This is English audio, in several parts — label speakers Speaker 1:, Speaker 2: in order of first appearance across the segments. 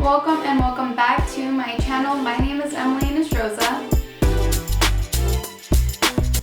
Speaker 1: Welcome and welcome back to my channel. My name is Emily Nostroza.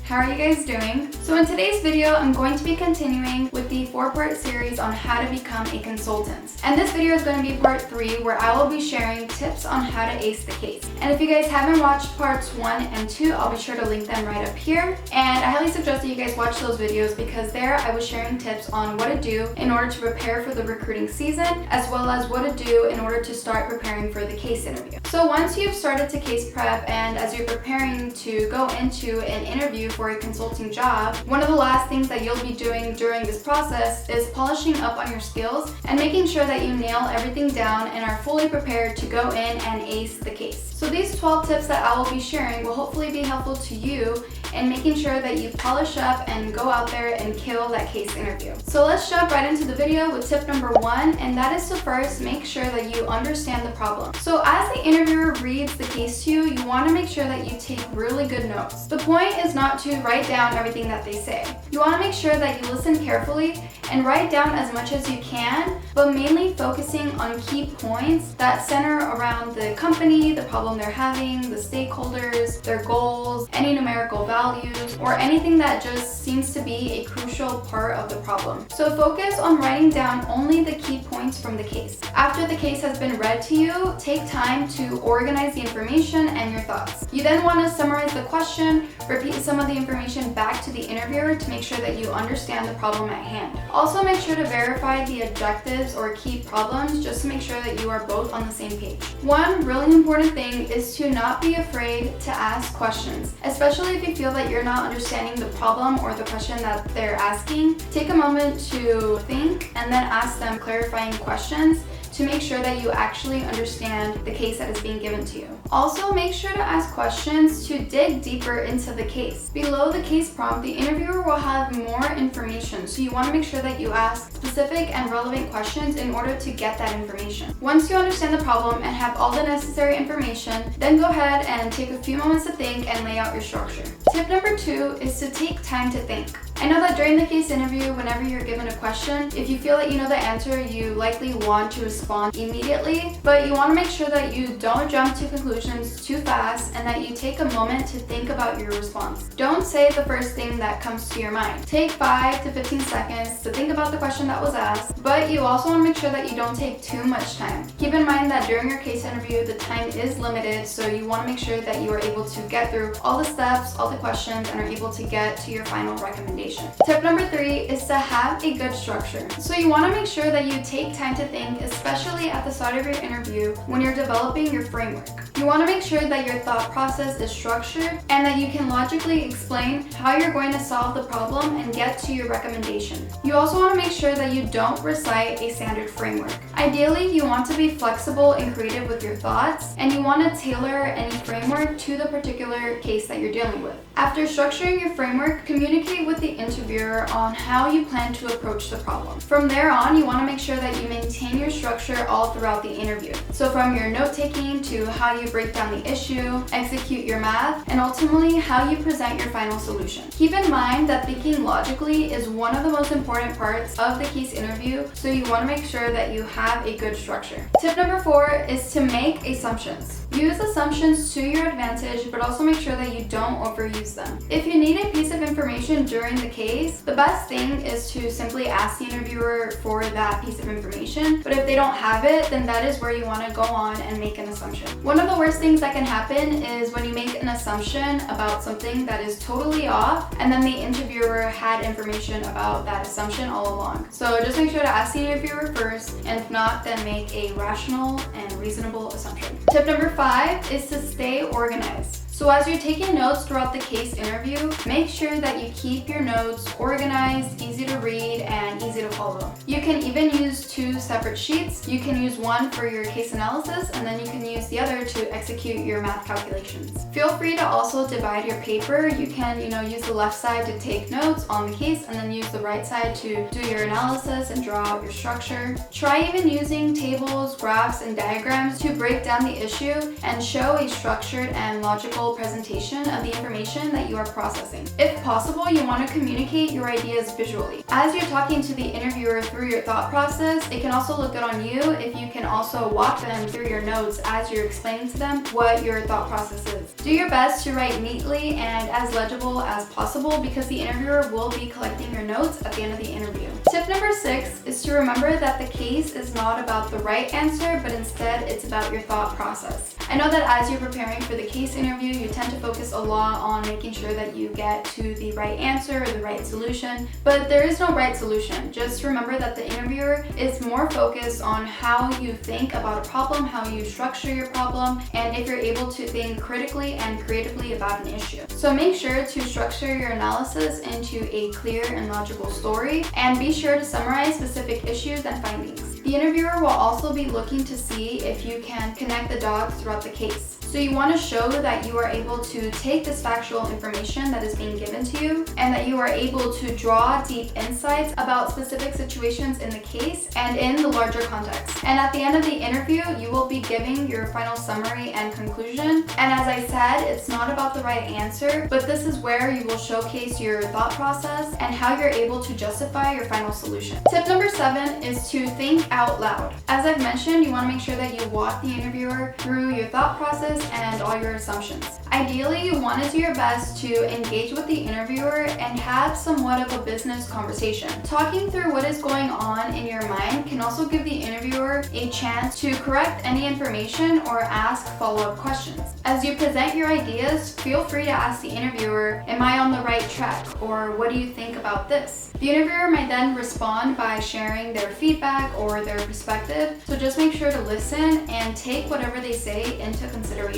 Speaker 1: How are you guys doing? So in today's video, I'm going to be continuing with the 4-part series on how to become a consultant. And this video is going to be part 3, where I will be sharing tips on how to ace the case. And if you guys haven't watched parts 1 and 2, I'll be sure to link them right up here. And I highly suggest that you guys watch those videos because there I was sharing tips on what to do in order to prepare for the recruiting season, as well as what to do in order to start preparing for the case interview. So once you've started to case prep and as you're preparing to go into an interview for a consulting job, one of the last things that you'll be doing during this process is polishing up on your skills and making sure that you nail everything down and are fully prepared to go in and ace the case. So these 12 tips that I will be sharing will hopefully be helpful to you in making sure that you polish up and go out there and kill that case interview. So let's jump right into the video with tip number 1, and that is to first make sure that you understand the problem. So as the interviewer reads the case to you, you want to make sure that you take really good notes. The point is not to write down everything that they say. You want to make sure that you listen carefully and write down as much as you can, but mainly focusing on key points that center around the company, the problem they're having, the stakeholders, their goals, any numerical values, or anything that just seems to be a crucial part of the problem. So focus on writing down only the key points from the case. After the case has been read to you, take time to organize the information and your thoughts. You then want to summarize the question, repeat some of the information back to the interviewer to make sure that you understand the problem at hand. Also make sure to verify the objectives or key problems just to make sure that you are both on the same page. One really important thing is to not be afraid to ask questions, especially if you feel that you're not understanding the problem or the question that they're asking. Take a moment to think and then ask them clarifying questions to make sure that you actually understand the case that is being given to you. Also, make sure to ask questions to dig deeper into the case. Below the case prompt, the interviewer will have more information, so you want to make sure that you ask specific and relevant questions in order to get that information. Once you understand the problem and have all the necessary information, then go ahead and take a few moments to think and lay out your structure. Tip number 2 is to take time to think. I know that during the case interview, whenever you're given a question, if you feel that you know the answer, you likely want to respond immediately, but you want to make sure that you don't jump to conclusions too fast and that you take a moment to think about your response. Don't say the first thing that comes to your mind. Take 5 to 15 seconds to think about the question that was asked, but you also want to make sure that you don't take too much time. Keep in mind that during your case interview, the time is limited, so you want to make sure that you are able to get through all the steps, all the questions, and are able to get to your final recommendation. Tip number 3 is to have a good structure. So you want to make sure that you take time to think, especially at the start of your interview when you're developing your framework. You want to make sure that your thought process is structured and that you can logically explain how you're going to solve the problem and get to your recommendation. You also want to make sure that you don't recite a standard framework. Ideally, you want to be flexible and creative with your thoughts, and you want to tailor any framework to the particular case that you're dealing with. After structuring your framework, communicate with the interviewer on how you plan to approach the problem. From there on, you want to make sure that you maintain your structure all throughout the interview. So from your note-taking to how you break down the issue, execute your math, and ultimately how you present your final solution. Keep in mind that thinking logically is one of the most important parts of the case interview, so you want to make sure that you have a good structure. Tip number 4 is to make assumptions. Use assumptions to your advantage, but also make sure that you don't overuse them. If you need a piece of information during the case, the best thing is to simply ask the interviewer for that piece of information, but if they don't have it, then that is where you want to go on and make an assumption. One of the worst things that can happen is when you make an assumption about something that is totally off, and then the interviewer had information about that assumption all along. So just make sure to ask the interviewer first, and if not, then make a rational and reasonable assumption. Tip number 5 is to stay organized. So as you're taking notes throughout the case interview, make sure that you keep your notes organized, easy to read, and easy to follow. You can even use 2 separate sheets. You can use one for your case analysis, and then you can use the other to execute your math calculations. Feel free to also divide your paper. You can, use the left side to take notes on the case, and then use the right side to do your analysis and draw out your structure. Try even using tables, graphs, and diagrams to break down the issue and show a structured and logical visual presentation of the information that you are processing. If possible, you want to communicate your ideas visually. As you're talking to the interviewer through your thought process, it can also look good on you if you can also walk them through your notes as you're explaining to them what your thought process is. Do your best to write neatly and as legible as possible because the interviewer will be collecting your notes at the end of the interview. Tip number 6 is to remember that the case is not about the right answer, but instead it's about your thought process. I know that as you're preparing for the case interview, you tend to focus a lot on making sure that you get to the right answer or the right solution, but there is no right solution. Just remember that the interviewer is more focused on how you think about a problem, how you structure your problem, and if you're able to think critically and creatively about an issue. So make sure to structure your analysis into a clear and logical story, and be sure to summarize specific issues and findings. The interviewer will also be looking to see if you can connect the dots throughout the case. So you want to show that you are able to take this factual information that is being given to you and that you are able to draw deep insights about specific situations in the case and in the larger context. And at the end of the interview, you will be giving your final summary and conclusion. And as I said, it's not about the right answer, but this is where you will showcase your thought process and how you're able to justify your final solution. Tip number 7 is to think out loud. As I've mentioned, you want to make sure that you walk the interviewer through your thought process and all your assumptions. Ideally, you want to do your best to engage with the interviewer and have somewhat of a business conversation. Talking through what is going on in your mind can also give the interviewer a chance to correct any information or ask follow-up questions. As you present your ideas, feel free to ask the interviewer, "Am I on the right track?" or "What do you think about this?" The interviewer might then respond by sharing their feedback or their perspective, so just make sure to listen and take whatever they say into consideration.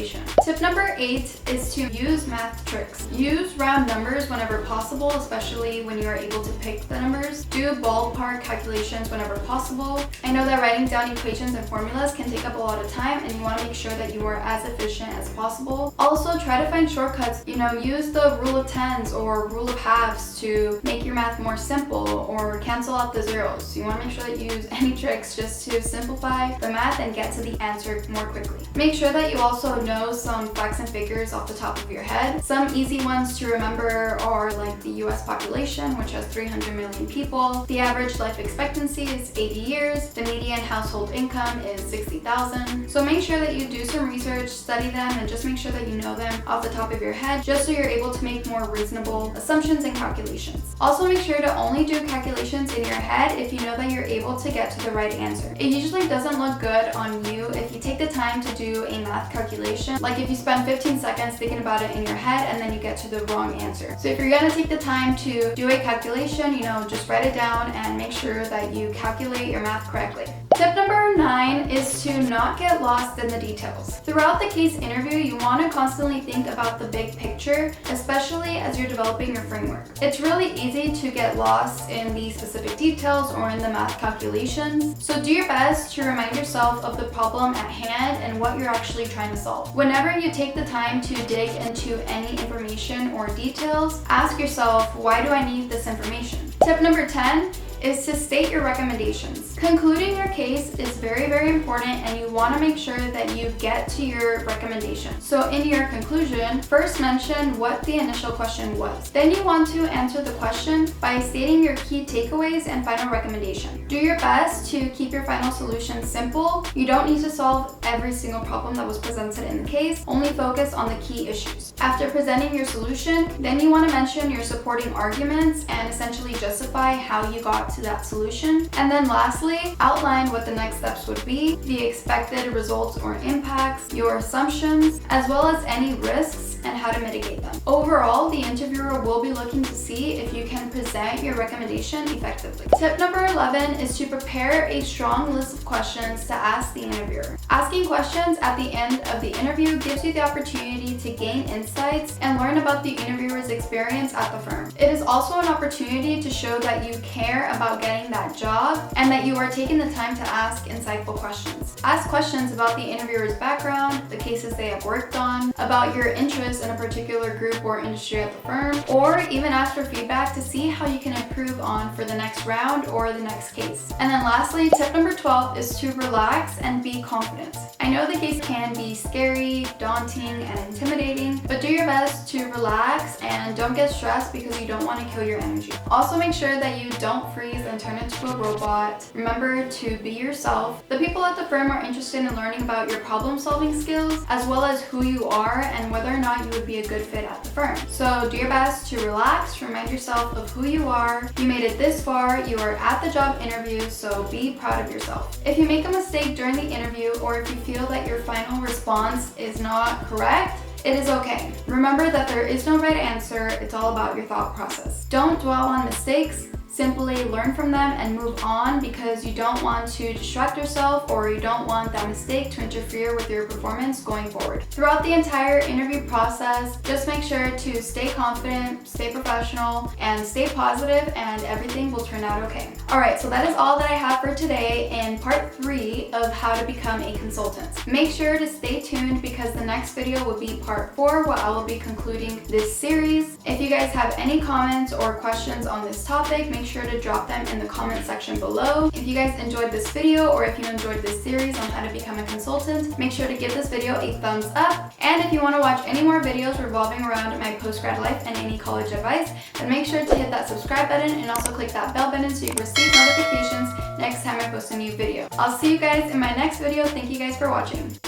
Speaker 1: Tip number 8 is to use math tricks. Use round numbers whenever possible, especially when you are able to pick the numbers. Do ballpark calculations whenever possible. I know that writing down equations and formulas can take up a lot of time, and you want to make sure that you are as efficient as possible. Also, try to find shortcuts. Use the rule of tens or rule of halves to make your math more simple or cancel out the zeros. You want to make sure that you use any tricks just to simplify the math and get to the answer more quickly. Make sure that you also know some facts and figures off the top of your head. Some easy ones to remember are like the US population, which has 300 million people. The average life expectancy is 80 years. The median household income is 60,000. So make sure that you do some research, study them, and just make sure that you know them off the top of your head, just so you're able to make more reasonable assumptions and calculations. Also make sure to only do calculations in your head if you know that you're able to get to the right answer. It usually doesn't look good on you if you take the time to do a math calculation, like if you spend 15 seconds thinking about it in your head and then you get to the wrong answer. So if you're gonna take the time to do a calculation, just write it down and make sure that you calculate your math correctly. Tip number 9 is to not get lost in the details. Throughout the case interview, you want to constantly think about the big picture, especially as you're developing your framework. It's really easy to get lost in the specific details or in the math calculations, so do your best to remind yourself of the problem at hand and what you're actually trying to solve. Whenever you take the time to dig into any information or details, ask yourself, why do I need this information? Tip number 10 is to state your recommendations. Concluding your case is very, very important, and you want to make sure that you get to your recommendation. So in your conclusion, first mention what the initial question was. Then you want to answer the question by stating your key takeaways and final recommendation. Do your best to keep your final solution simple. You don't need to solve every single problem that was presented in the case, only focus on the key issues. After presenting your solution, then you want to mention your supporting arguments and essentially justify how you got to that solution. And then lastly, outline what the next steps would be, the expected results or impacts, your assumptions, as well as any risks and how to mitigate them. Overall, the interviewer will be looking to see if you can present your recommendation effectively. Tip number 11 is to prepare a strong list of questions to ask the interviewer. Asking questions at the end of the interview gives you the opportunity to gain insights and learn about the interviewer's experience at the firm. It is also an opportunity to show that you care about getting that job and that you are taking the time to ask insightful questions. Ask questions about the interviewer's background, the cases they have worked on, about your interests interest in a particular group or industry at the firm, or even ask for feedback to see how you can improve on for the next round or the next case. And then lastly, tip number 12 is to relax and be confident. I know the case can be scary, daunting, and intimidating, but do your best to relax and don't get stressed because you don't want to kill your energy. Also make sure that you don't freeze and turn into a robot. Remember to be yourself. The people at the firm are interested in learning about your problem-solving skills as well as who you are and whether or not you would be a good fit at the firm. So do your best to relax, remind yourself of who you are. You made it this far, you are at the job interview, so be proud of yourself. If you make a mistake during the interview or if you feel that your final response is not correct, it is okay. Remember that there is no right answer, it's all about your thought process. Don't dwell on mistakes. Simply learn from them and move on because you don't want to distract yourself or you don't want that mistake to interfere with your performance going forward. Throughout the entire interview process, just make sure to stay confident, stay professional, and stay positive, and everything will turn out okay. Alright, so that is all that I have for today in part 3 of how to become a consultant. Make sure to stay tuned because the next video will be part 4 where I will be concluding this series. If you guys have any comments or questions on this topic, make sure to drop them in the comment section below. If you guys enjoyed this video or if you enjoyed this series on how to become a consultant, make sure to give this video a thumbs up. And if you want to watch any more videos revolving around my post-grad life and any college advice, then make sure to hit that subscribe button and also click that bell button so you receive notifications next time I post a new video. I'll see you guys in my next video. Thank you guys for watching.